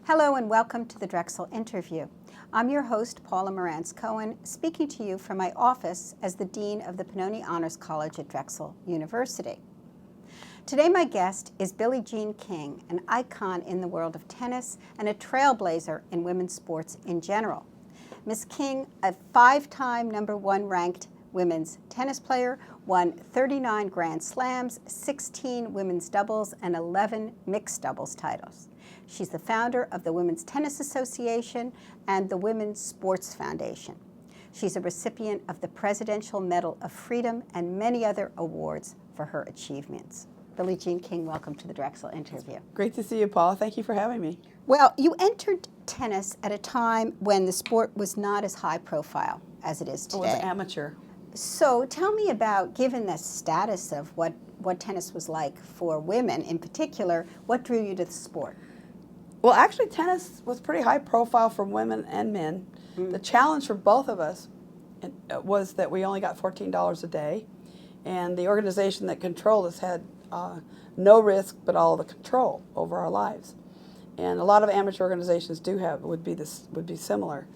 Hello and welcome to the Drexel Interview. I'm your host, Paula Morantz-Cohen, speaking to you from my office as the Dean of the Pennoni Honors College at Drexel University. Today my guest is Billie Jean King, an icon in the world of tennis and a trailblazer in women's sports in general. Ms. King, a 5-time #1 ranked women's tennis player, won 39 Grand Slams, 16 women's doubles, and 11 mixed doubles titles. She's the founder of the Women's Tennis Association and the Women's Sports Foundation. She's a recipient of the Presidential Medal of Freedom and many other awards for her achievements. Billie Jean King, welcome to the Drexel Interview. Great to see you, Paula. Thank you for having me. Well, you entered tennis at a time when the sport was not as high profile as it is today. It was amateur. So tell me about, given the status of what tennis was like for women in particular, what drew you to the sport? Well, actually, tennis was pretty high profile for women and men. The challenge for both of us was that we only got $14 a day, and the organization that controlled us had no risk but all the control over our lives. And a lot of amateur organizations would be similar.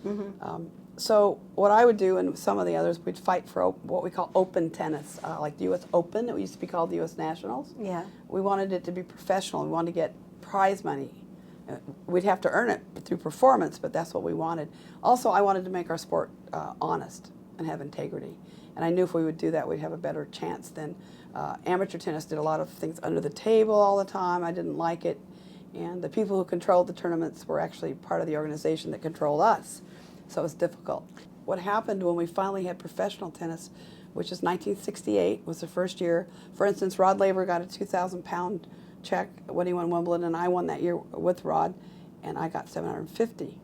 So what I would do, and some of the others, we'd fight for what we call open tennis, like the U.S. Open. It used to be called the U.S. Nationals. Yeah. We wanted it to be professional. We wanted to get prize money. We'd have to earn it through performance, but that's what we wanted. Also, I wanted to make our sport honest and have integrity. And I knew if we would do that, we'd have a better chance than amateur tennis did a lot of things under the table all the time. I didn't like it. And the people who controlled the tournaments were actually part of the organization that controlled us. So it was difficult. What happened when we finally had professional tennis, which is 1968, was the first year. For instance, Rod Laver got a 2,000-pound check when he won Wimbledon, and I won that year with Rod, and I got 750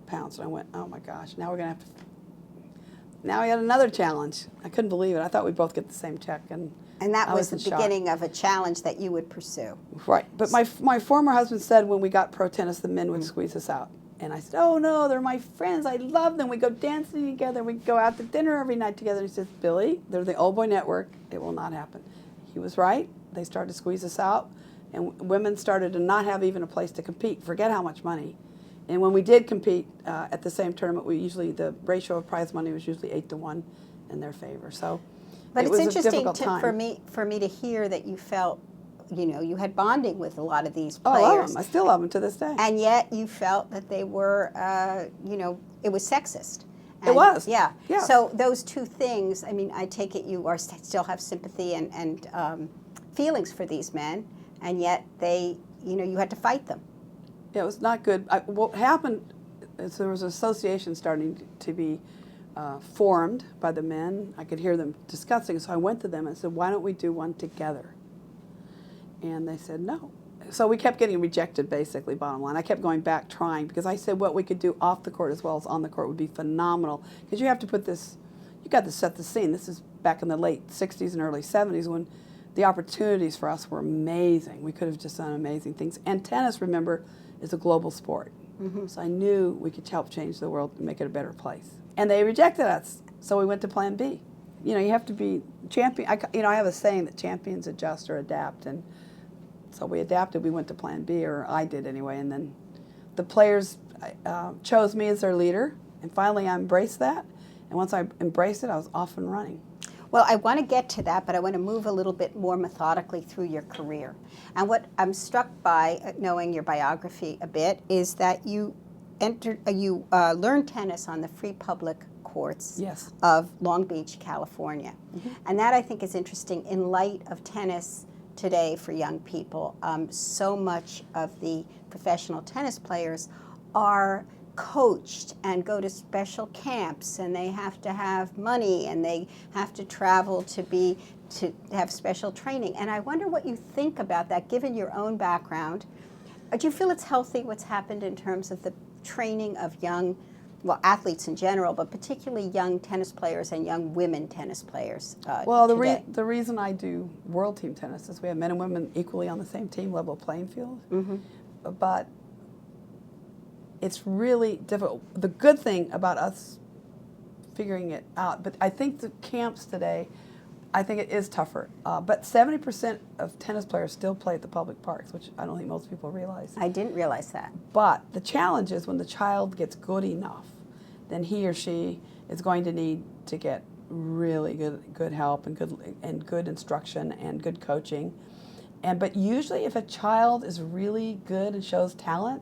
pounds. And I went, oh my gosh, now we're going to have to. Now we had another challenge. I couldn't believe it. I thought we'd both get the same check, and that was the beginning of a challenge that you would pursue. Right, but my former husband said when we got pro tennis, the men would squeeze us out. And I said, oh no, they're my friends, I love them. We go dancing together, we go out to dinner every night together. And he says, Billie, they're the old boy network, it will not happen. He was right, they started to squeeze us out, and women started to not have even a place to compete, forget how much money. And when we did compete at the same tournament, the ratio of prize money was usually 8-1 in their favor. So but it it's was interesting a difficult time. for me to hear that you felt, you had bonding with a lot of these Oh, players. I love them. I still love them to this day. And yet you felt that they were, it was sexist. And, it was. Yeah. Yes. So those two things, I mean, I take it you still have sympathy and feelings for these men, and yet you had to fight them. Yeah, it was not good. What happened is there was an association starting to be formed by the men. I could hear them discussing, so I went to them and said, why don't we do one together? And they said no. So we kept getting rejected, basically, bottom line. I kept going back trying, because I said what we could do off the court as well as on the court would be phenomenal. Because you have to put this, you got to set the scene. This is back in the late 60s and early 70s when the opportunities for us were amazing. We could have just done amazing things. And tennis, remember, is a global sport. So I knew we could help change the world and make it a better place. And they rejected us, so we went to plan B. You have to be champion. I have a saying that champions adjust or adapt, and so we adapted. We went to plan B, or I did anyway, and then the players chose me as their leader, and finally I embraced that. And once I embraced it, I was off and running. Well, I want to get to that, but I want to move a little bit more methodically through your career. And what I'm struck by, knowing your biography a bit, is that you learned tennis on the free public courts of Long Beach, California. And that, I think, is interesting in light of tennis today for young people. So much of the professional tennis players are coached and go to special camps, and they have to have money, and they have to travel to have special training. And I wonder what you think about that, given your own background. Do you feel it's healthy what's happened in terms of the training of young, athletes in general, but particularly young tennis players and young women tennis players Well, today? the reason I do world team tennis is we have men and women equally on the same team, level playing field. But it's really difficult. The good thing about us figuring it out, but I think the camps today I think it is tougher. But 70% of tennis players still play at the public parks, which I don't think most people realize. I didn't realize that. But the challenge is when the child gets good enough, then he or she is going to need to get really good help and good instruction and good coaching. But usually if a child is really good and shows talent,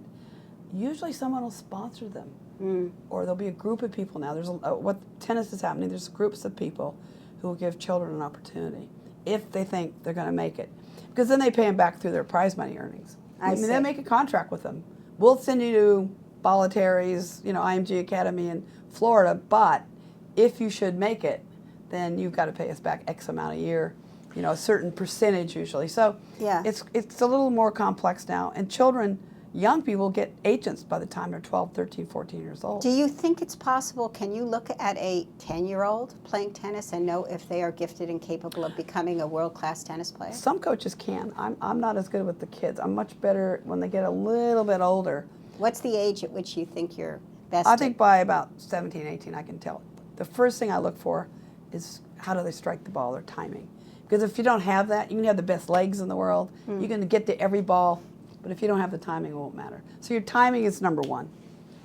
usually someone will sponsor them. Or there'll be a group of people now. What tennis is happening, there's groups of people who will give children an opportunity if they think they're going to make it. Because then they pay them back through their prize money earnings. I mean, they make a contract with them. We'll send you to Bolletari's, IMG Academy in Florida, but if you should make it, then you've got to pay us back X amount a year, a certain percentage usually. So yeah. It's a little more complex now. And young people get agents by the time they're 12, 13, 14 years old. Do you think it's possible, can you look at a 10-year-old playing tennis and know if they are gifted and capable of becoming a world-class tennis player? Some coaches can. I'm not as good with the kids. I'm much better when they get a little bit older. What's the age at which you think you're best? I think by about 17, 18, I can tell. The first thing I look for is how do they strike the ball, their timing. Because if you don't have that, you can have the best legs in the world. You can get to every ball. But if you don't have the timing, it won't matter. So your timing is number one.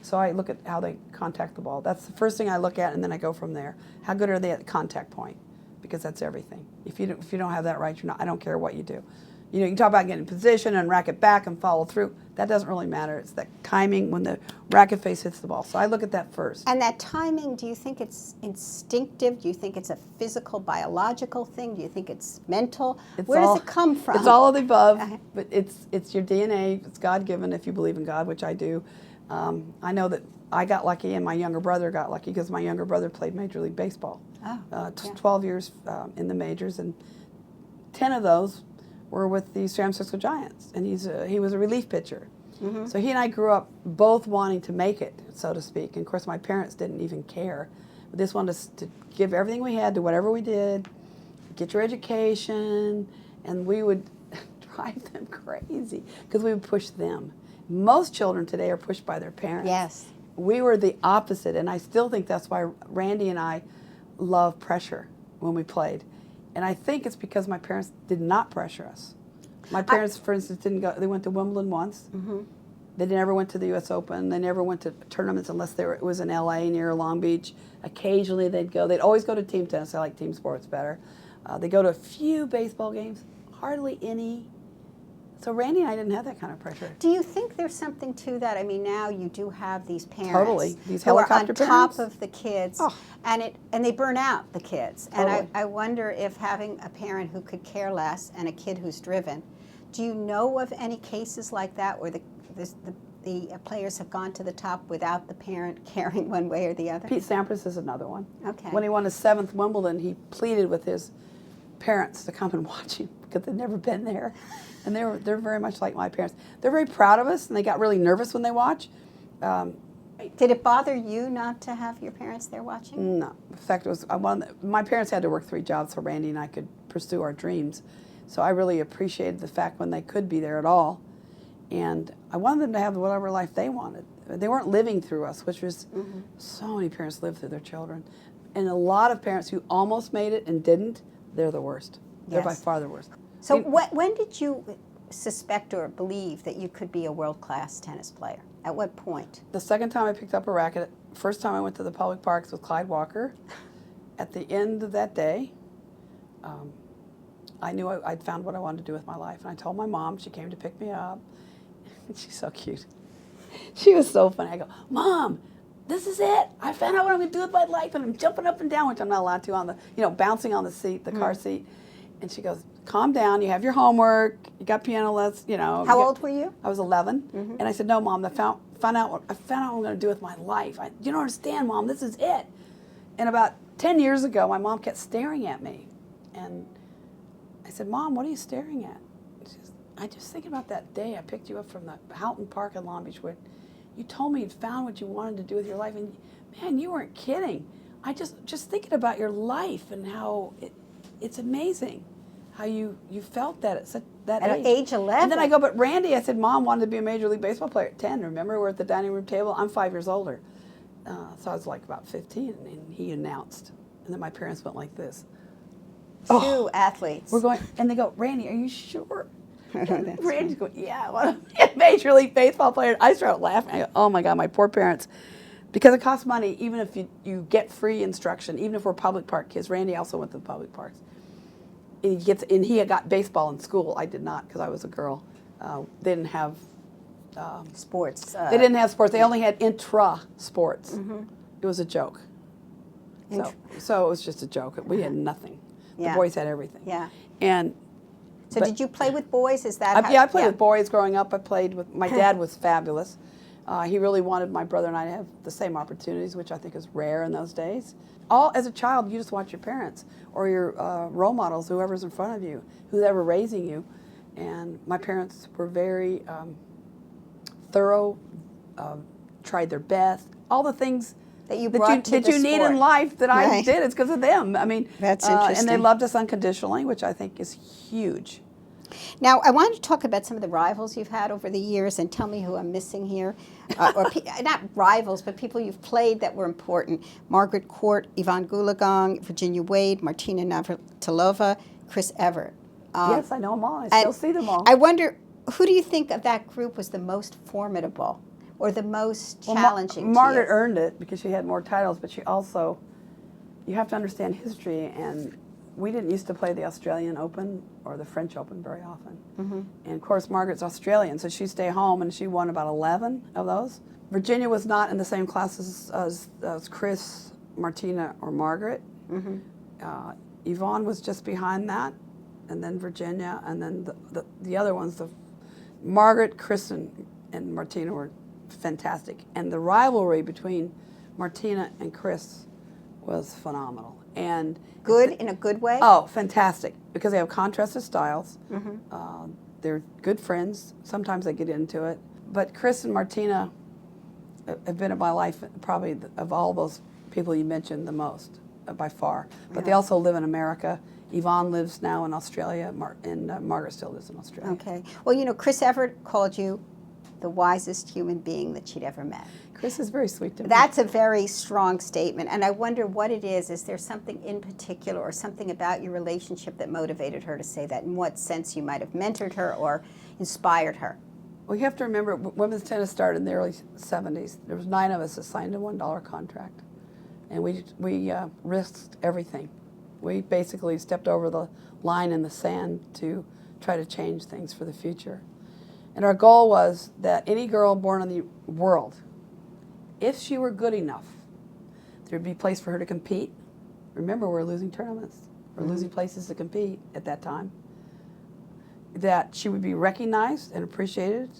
So I look at how they contact the ball. That's the first thing I look at, and then I go from there. How good are they at the contact point? Because that's everything. If you don't have that right, I don't care what you do. You can talk about getting in position and racket back and follow through. That doesn't really matter. It's that timing when the racket face hits the ball. So I look at that first. And that timing, do you think it's instinctive? Do you think it's a physical, biological thing? Do you think it's mental? Where does it come from? It's all of the above, but it's your DNA. It's God-given if you believe in God, which I do. I know that I got lucky and my younger brother got lucky because my younger brother played Major League Baseball. 12 years in the majors, and 10 of those were with the San Francisco Giants, and he was a relief pitcher. So he and I grew up both wanting to make it, so to speak. And of course, my parents didn't even care. But they just wanted us to give everything we had to whatever we did, get your education, and we would drive them crazy because we would push them. Most children today are pushed by their parents. Yes. We were the opposite, and I still think that's why Randy and I love pressure when we played. And I think it's because my parents did not pressure us. My parents, for instance, didn't go. They went to Wimbledon once. They never went to the U.S. Open. They never went to tournaments unless it was in L.A. near Long Beach. Occasionally they'd go. They'd always go to team tennis. I like team sports better. They go to a few baseball games, hardly any. So Randy and I didn't have that kind of pressure. Do you think there's something to that? I mean, now you do have these parents Totally. These who are on helicopter top parents. of the kids, Oh. and they burn out the kids. Totally. And I wonder if having a parent who could care less and a kid who's driven, do you know of any cases like that where the players have gone to the top without the parent caring one way or the other? Pete Sampras is another one. Okay. When he won his 7th Wimbledon, he pleaded with his parents to come and watch him because they'd never been there. And they're very much like my parents. They're very proud of us, and they got really nervous when they watch. Did it bother you not to have your parents there watching? No. In fact, it was my parents had to work 3 jobs so Randy and I could pursue our dreams. So I really appreciated the fact when they could be there at all. And I wanted them to have whatever life they wanted. They weren't living through us, which was so many parents live through their children. And a lot of parents who almost made it and didn't, they're the worst. They're by far the worst. So when did you suspect or believe that you could be a world-class tennis player? At what point? The second time I picked up a racket, first time I went to the public parks with Clyde Walker. At the end of that day, I knew I'd found what I wanted to do with my life. And I told my mom. She came to pick me up. She's so cute. She was so funny. I go, Mom, this is it. I found out what I'm going to do with my life. And I'm jumping up and down, which I'm not allowed to, on the, bouncing on the seat, the car seat. And she goes, calm down. You have your homework. You got piano lessons, How old were you? I was 11. And I said, no, Mom, I found out what I'm going to do with my life. You don't understand, Mom. This is it. And about 10 years ago, my mom kept staring at me. And I said, Mom, what are you staring at? She says, I just thinking about that day I picked you up from the Houghton Park in Long Beach where you told me you'd found what you wanted to do with your life. And, man, you weren't kidding. I just thinking about your life and how it's amazing how you felt that at that At age 11. And then I go, but Randy, I said, Mom wanted to be a Major League Baseball player at 10. Remember, we're at the dining room table. I'm 5 years older. So I was like about 15, and he announced. And then my parents went like this. Two athletes. We're going, and they go, Randy, are you sure? That's Randy's going, yeah, I want to be a Major League Baseball player. I start laughing. I go, oh my God, my poor parents. Because it costs money, even if you get free instruction, even if we're public park kids. Randy also went to the public parks. And he had got baseball in school. I did not because I was a girl. They didn't have sports. They didn't have sports. They only had intra-sports. It was a joke. So it was just a joke. We had nothing. The boys had everything. Yeah. And so did you play with boys? Is that I played with boys growing up. I played with, my dad was fabulous. He really wanted my brother and I to have the same opportunities, which I think is rare in those days. As a child, you just watch your parents or your role models, whoever's in front of you, who's ever raising you. And my parents were very thorough, tried their best. All the things that you need in life that I did, it's because of them. I mean, that's interesting. And they loved us unconditionally, which I think is huge. Now, I wanted to talk about some of the rivals you've had over the years, and tell me who I'm missing here. Not rivals, but people you've played that were important. Margaret Court, Yvonne Goolagong, Virginia Wade, Martina Navratilova, Chris Evert. Yes, I know them all. I still see them all. I wonder, who do you think of that group was the most formidable or the most challenging? Margaret earned it because she had more titles, but she also, you have to understand history, and we didn't used to play the Australian Open or the French Open very often. And of course, Margaret's Australian, so she'd stay home, and she won about 11 of those. Virginia was not in the same classes as Chris, Martina, or Margaret. Yvonne was just behind that, and then Virginia, and then the other ones, Margaret, Chris, and Martina were fantastic. And the rivalry between Martina and Chris was phenomenal. And good in a good way? Oh, fantastic. Because they have contrasted styles. They're good friends. Sometimes they get into it. But Chris and Martina have been in my life probably of all those people you mentioned the most, by far. But they also live in America. Yvonne lives now in Australia, and Margaret still lives in Australia. Okay. Well, you know, Chris Evert called you the wisest human being that she'd ever met. Chris is very sweet to me. That's a very strong statement, and I wonder what it is. Is there something in particular or something about your relationship that motivated her to say that? In what sense you might have mentored her or inspired her? Well, you have to remember, women's tennis started in the early 70s. There was 9 of us that signed a $1 contract, and we risked everything. We basically stepped over the line in the sand to try to change things for the future. And our goal was that any girl born in the world, if she were good enough, there'd be a place for her to compete. Remember, we're losing tournaments. We're losing places to compete at that time. That she would be recognized and appreciated,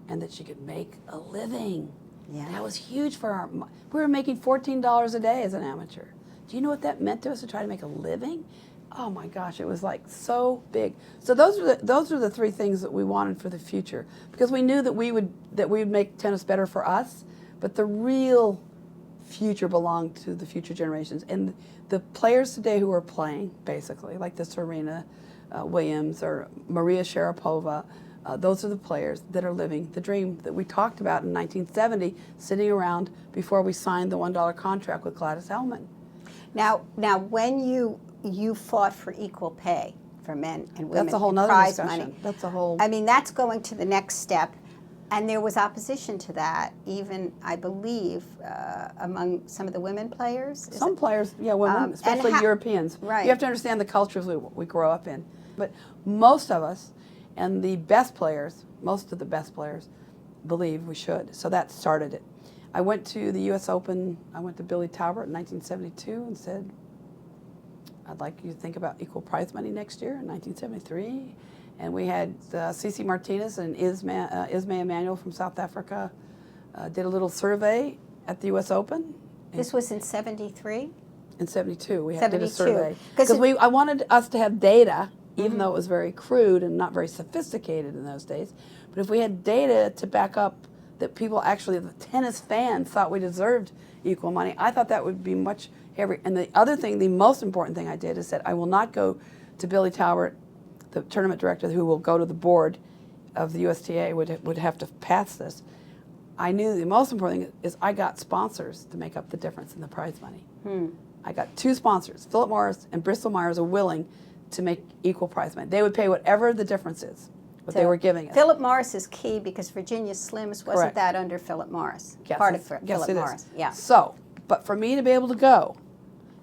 and that she could make a living. Yeah. That was huge for our. We were making $14 a day as an amateur. Do you know what that meant to us to try to make a living? Oh my gosh, it was like so big. So those are the 3 things that we wanted for the future, because we knew that we would make tennis better for us, but the real future belonged to the future generations. And the players today who are playing, basically, like the Serena Williams or Maria Sharapova, those are the players that are living the dream that we talked about in 1970, sitting around before we signed the $1 contract with Gladys Hellman. Now, when you fought for equal pay for men and women. That's a whole nother discussion. Money. That's a whole. I mean, that's going to the next step, and there was opposition to that, even I believe among some of the women players. Some players, yeah, women, especially Europeans. Right. You have to understand the cultures we grow up in. But most of us, and the best players, most of the best players, believe we should. So that started it. I went to the U.S. Open. I went to Billie Talbert in 1972 and said, I'd like you to think about equal prize money next year in 1973. And we had Cece Martinez and Ismay Emanuel from South Africa did a little survey at the U.S. Open. This was in 73? In 72, we did a 72. survey. Because I wanted us to have data, even though it was very crude and not very sophisticated in those days. But if we had data to back up that people actually, the tennis fans, thought we deserved equal money, I thought that would be much heavier. And the other thing, the most important thing I did is that I will not go to Billie Talbert, the tournament director who will go to the board of the USTA, would have to pass this. I knew the most important thing is I got sponsors to make up the difference in the prize money. I got 2 sponsors. Philip Morris and Bristol Myers are willing to make equal prize money. They would pay whatever the difference is, what they were giving us. Philip Morris is key because Virginia Slims wasn't Correct. that under Philip Morris? Yes, Part of yes, Philip it Morris. is. Yeah. So, but for me to be able to go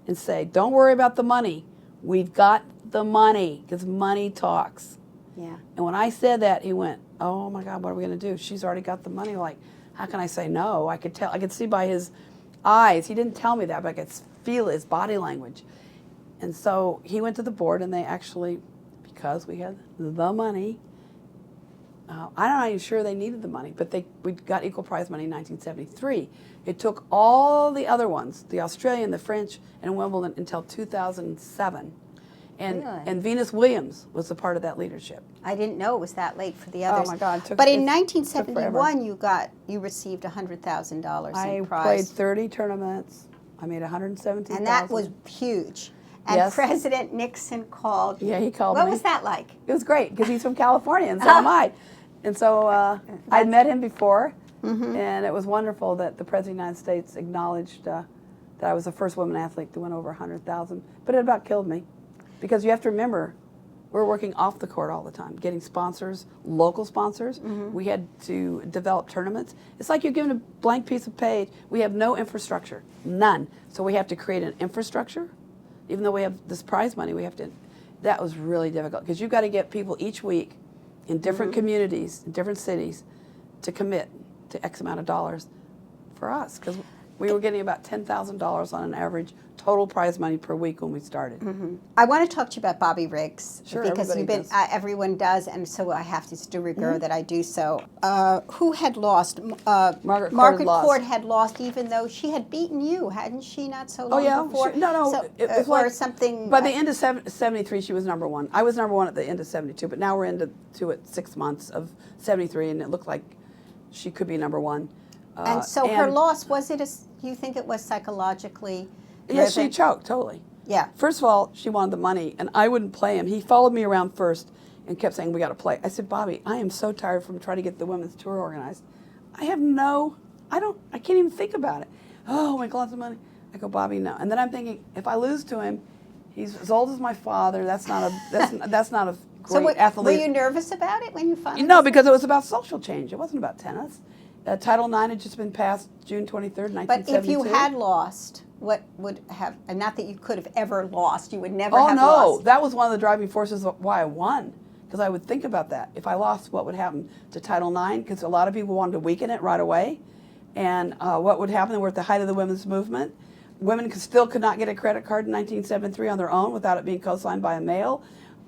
and say, don't worry about the money. We've got the money, because money talks. Yeah. And when I said that, he went, oh my God, what are we going to do? She's already got the money. Like, how can I say no? I could tell. I could see by his eyes. He didn't tell me that, but I could feel his body language. And so he went to the board, and they actually, because we had the money, I'm not even sure they needed the money, but we got equal prize money in 1973. It took all the other ones, the Australian, the French, and Wimbledon, until 2007. And, Really? and Venus Williams was a part of that leadership. I didn't know it was that late for the others. Oh my God! But in it took forever. 1971, you received $100,000 I in prize. played 30 tournaments. I made $117,000. And that was huge. And Yes. President Nixon called. Yeah, he called What me. was that like? It was great because he's from California, and so am I. And so I'd met him before, and it was wonderful that the President of the United States acknowledged that I was the first woman athlete to win over 100,000. But it about killed me, because you have to remember, we're working off the court all the time, getting sponsors, local sponsors. We had to develop tournaments. It's like you're given a blank piece of page. We have no infrastructure, none. So we have to create an infrastructure. Even though we have this prize money, we have to. That was really difficult, because you've got to get people each week in different communities, in different cities, to commit to X amount of dollars for us, because we were getting about $10,000 on an average total prize money per week when we started. I want to talk to you about Bobby Riggs. Sure, because everybody does. everyone does, and so I have to de rigueur that I do so. Who had lost? Margaret Court had lost, even though she had beaten you, hadn't she? Not so long before. No. So, it was or like, something. By the end of 73, she was number 1. I was number 1 at the end of 72, but now we're into it 6 months of 73, and it looked like she could be number 1. And so her loss, was it? You think it was psychologically? Yes, she driven? choked totally. Yeah. First of all, she wanted the money, and I wouldn't play him. He followed me around first and kept saying, we got to play. I said, Bobby, I am so tired from trying to get the women's tour organized. I can't even think about it. Oh, my lots of money. I go, Bobby, no. And then I'm thinking, if I lose to him, he's as old as my father. That's not a great athlete. Were you nervous about it when you finally? No, because it was about social change. It wasn't about tennis. Title IX had just been passed June 23rd, 1972. But if you had lost, what would have, and not that you could have ever lost, you would never Oh have no, lost. that was one of the driving forces of why I won. Because I would think about that. If I lost, what would happen to Title IX? Because a lot of people wanted to weaken it right away. And what would happen? We're at the height of the women's movement. Women could not get a credit card in 1973 on their own without it being co-signed by a male.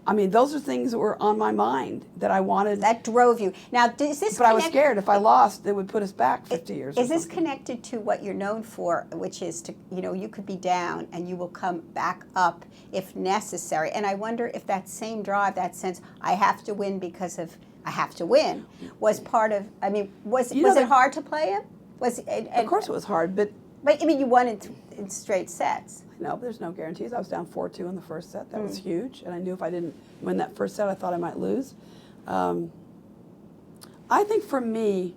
I mean, those are things that were on my mind that I wanted. That drove you. Now, is this? But I was scared if I lost, it would put us back 50 years. Is this connected to what you're known for, which is to, you could be down and you will come back up if necessary. And I wonder if that same drive, that sense, I have to win because of I have to win, was part of. I mean, was it hard to play him? Of course, it was hard, but I mean, you won in straight sets. No, there's no guarantees. I was down 4-2 in the first set. That was huge. And I knew if I didn't win that first set, I thought I might lose. I think for me,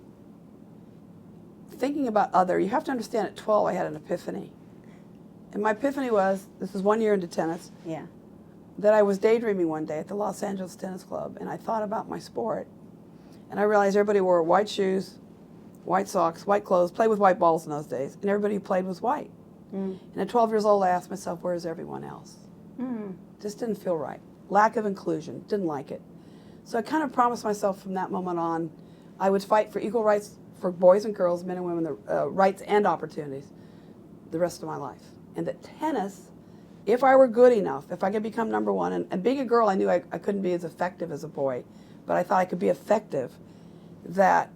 thinking about you have to understand at 12 I had an epiphany. And my epiphany was, this is 1 year into tennis, that I was daydreaming one day at the Los Angeles Tennis Club, and I thought about my sport. And I realized everybody wore white shoes, white socks, white clothes, played with white balls in those days, and everybody who played was white. And at 12 years old, I asked myself, where's everyone else? Just didn't feel right. Lack of inclusion, didn't like it. So I kind of promised myself from that moment on, I would fight for equal rights for boys and girls, men and women, the rights and opportunities the rest of my life. And that tennis, if I were good enough, if I could become number 1, and being a girl, I knew I couldn't be as effective as a boy, but I thought I could be effective, that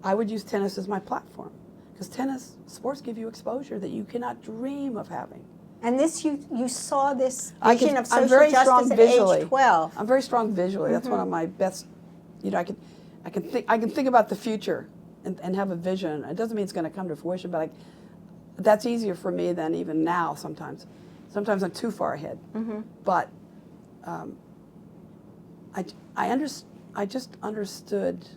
I would use tennis as my platform. Because sports give you exposure that you cannot dream of having. And this, you saw this vision of I'm social very justice strong at visually. age 12. I'm very strong visually. That's one of my best. I can think about the future and have a vision. It doesn't mean it's going to come to fruition, but that's easier for me than even now. Sometimes I'm too far ahead. But I just understood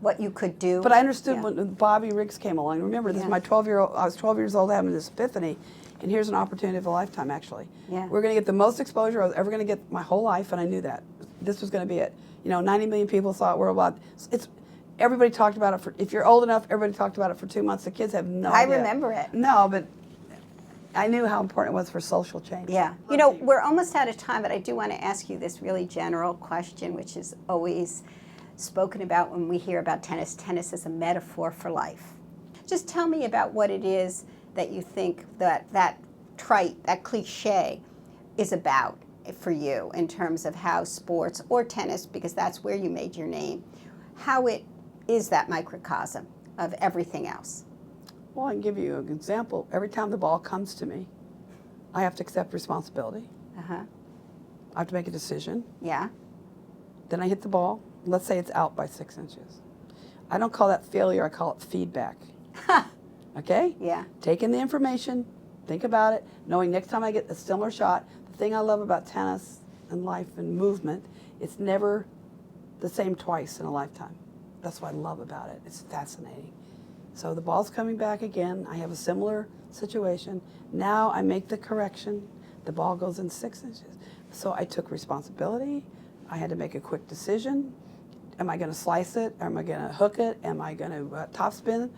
what you could do. But I understood Yeah. when Bobby Riggs came along. Remember, this is Yeah. my 12-year-old. I was 12 years old having this epiphany, and here's an opportunity of a lifetime, actually. Yeah. We're going to get the most exposure I was ever going to get my whole life, and I knew that. This was going to be it. 90 million people saw it worldwide. Everybody talked about it if you're old enough, everybody talked about it for 2 months. The kids have no idea. I remember it. No, but I knew how important it was for social change. Yeah. We're almost out of time, but I do want to ask you this really general question, which is always spoken about when we hear about tennis. Tennis is a metaphor for life. Just tell me about what it is that you think that trite, that cliche is about for you in terms of how sports or tennis, because that's where you made your name, how it is that microcosm of everything else. Well, I can give you an example. Every time the ball comes to me, I have to accept responsibility. Uh-huh. I have to make a decision. Yeah. Then I hit the ball. Let's say it's out by 6 inches. I don't call that failure. I call it feedback. Okay? Yeah. Taking the information, think about it, knowing next time I get a similar shot. The thing I love about tennis and life and movement, it's never the same twice in a lifetime. That's what I love about it. It's fascinating. So the ball's coming back again. I have a similar situation. Now I make the correction. The ball goes in 6 inches. So I took responsibility. I had to make a quick decision. Am I going to slice it? Am I going to hook it? Am I going to top spin?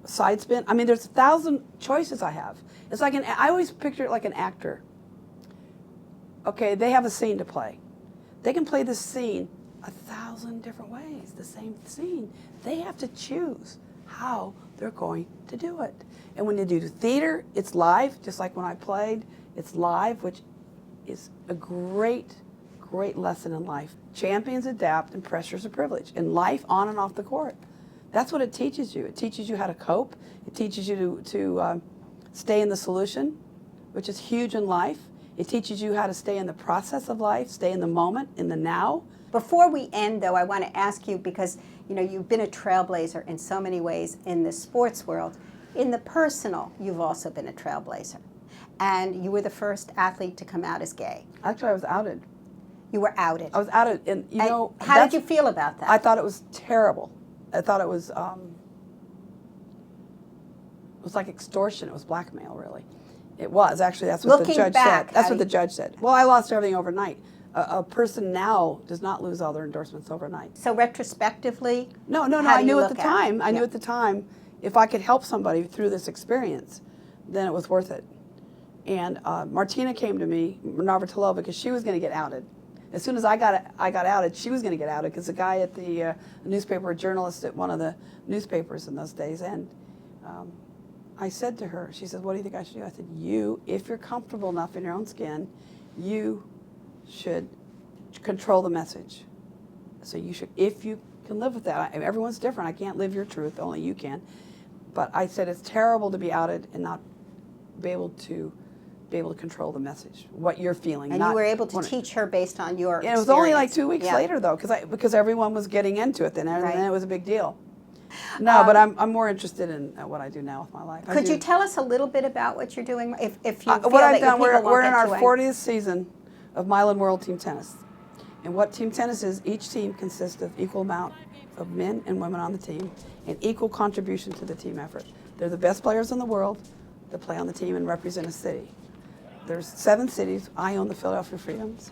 Side spin? I mean, there's 1,000 choices I have. It's like I always picture it like an actor. Okay, they have a scene to play. They can play this scene 1,000 different ways, the same scene. They have to choose how they're going to do it. And when you do theater, it's live, just like when I played, it's live, which is a great lesson in life. Champions adapt and pressure's a privilege. In life, on and off the court. That's what it teaches you. It teaches you how to cope. It teaches you to stay in the solution, which is huge in life. It teaches you how to stay in the process of life, stay in the moment, in the now. Before we end, though, I want to ask you, because you've been a trailblazer in so many ways in the sports world. In the personal, you've also been a trailblazer. And you were the first athlete to come out as gay. Actually, I was outed. You were outed. I was outed, and how did you feel about that? I thought it was terrible. I thought it was like extortion. It was blackmail, really. It was actually. That's what the judge said. That's what the judge said. Well, I lost everything overnight. A person now does not lose all their endorsements overnight. So retrospectively, no. I knew at the time. I knew at the time if I could help somebody through this experience, then it was worth it. And Martina came to me, Navratilova, because she was going to get outed. As soon as I got outed, she was going to get outed because the guy at the newspaper, a journalist at one of the newspapers in those days, and I said to her, she said, "What do you think I should do?" I said, if you're comfortable enough in your own skin, you should control the message. So you should, if you can live with that. Everyone's different. I can't live your truth. Only you can. But I said it's terrible to be outed and not be able to control the message, what you're feeling. And you were able to teach her based on your experience. It was only like 2 weeks later, though, because everyone was getting into it then, and then it was a big deal. No, but I'm more interested in what I do now with my life. Could you tell us a little bit about what you're doing? If you feel what I've that done, your people we're won't in our get 40th season of Milan World Team Tennis. And what team tennis is, each team consists of equal amount of men and women on the team and equal contribution to the team effort. They're the best players in the world that play on the team and represent a city. There's 7 cities. I own the Philadelphia Freedoms.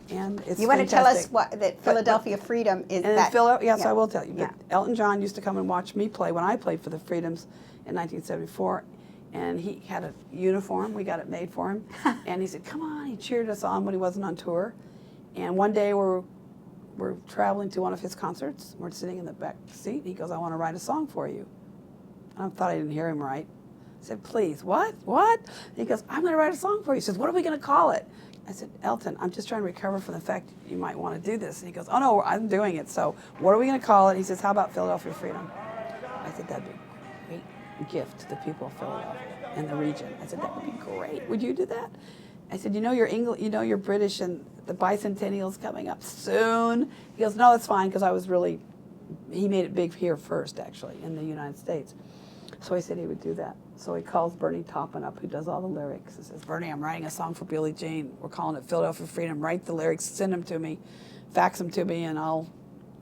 And it's You want to tell us fantastic. that Philadelphia Freedom is And that? Yes, I will tell you. Yeah. But Elton John used to come and watch me play when I played for the Freedoms in 1974. And he had a uniform. We got it made for him. And he said, "Come on." He cheered us on when he wasn't on tour. And one day we're traveling to one of his concerts. We're sitting in the back seat. He goes, "I want to write a song for you." I thought I didn't hear him right. I said, "Please, what? What?" He goes, "I'm going to write a song for you." He says, "What are we going to call it?" I said, "Elton, I'm just trying to recover from the fact you might want to do this." And he goes, "Oh, no, I'm doing it. So what are we going to call it?" He says, "How about Philadelphia Freedom?" I said, "That'd be a great gift to the people of Philadelphia and the region." I said, "That would be great. Would you do that?" I said, you're English, you're British, and the bicentennial's coming up soon." He goes, "No, it's fine," because he made it big here first, actually, in the United States. So he said he would do that. So he calls Bernie Taupin up, who does all the lyrics. He says, "Bernie, I'm writing a song for Billie Jean. We're calling it Philadelphia Freedom. Write the lyrics, send them to me, fax them to me, and I'll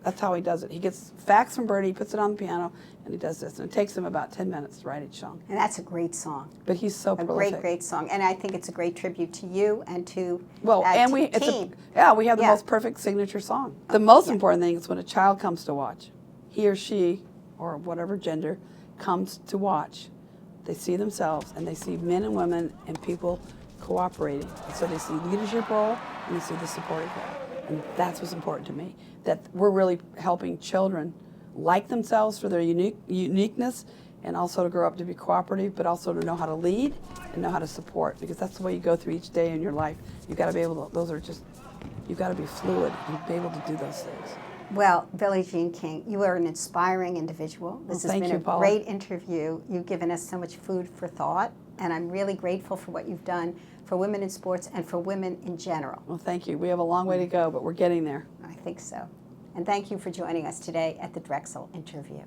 That's how he does it. He gets facts from Bertie, he puts it on the piano, and he does this. And it takes him about 10 minutes to write each song. And that's a great song. But he's so A prolific. great song. And I think it's a great tribute to you and to And we team. we have the most perfect signature song. The most important thing is when a child comes to watch, he or she, or whatever gender, comes to watch, they see themselves and they see men and women and people cooperating. And so they see leadership role and they see the supportive role. And that's what's important to me, that we're really helping children like themselves for their uniqueness, and also to grow up to be cooperative, but also to know how to lead and know how to support, because that's the way you go through each day in your life. You've got to be able to, you've got to be fluid and be able to do those things. Well, Billie Jean King, you are an inspiring individual. This has been a great interview. You've given us so much food for thought, and I'm really grateful for what you've done for women in sports and for women in general. Well, thank you. We have a long way to go, but we're getting there. I think so. And thank you for joining us today at the Drexel interview.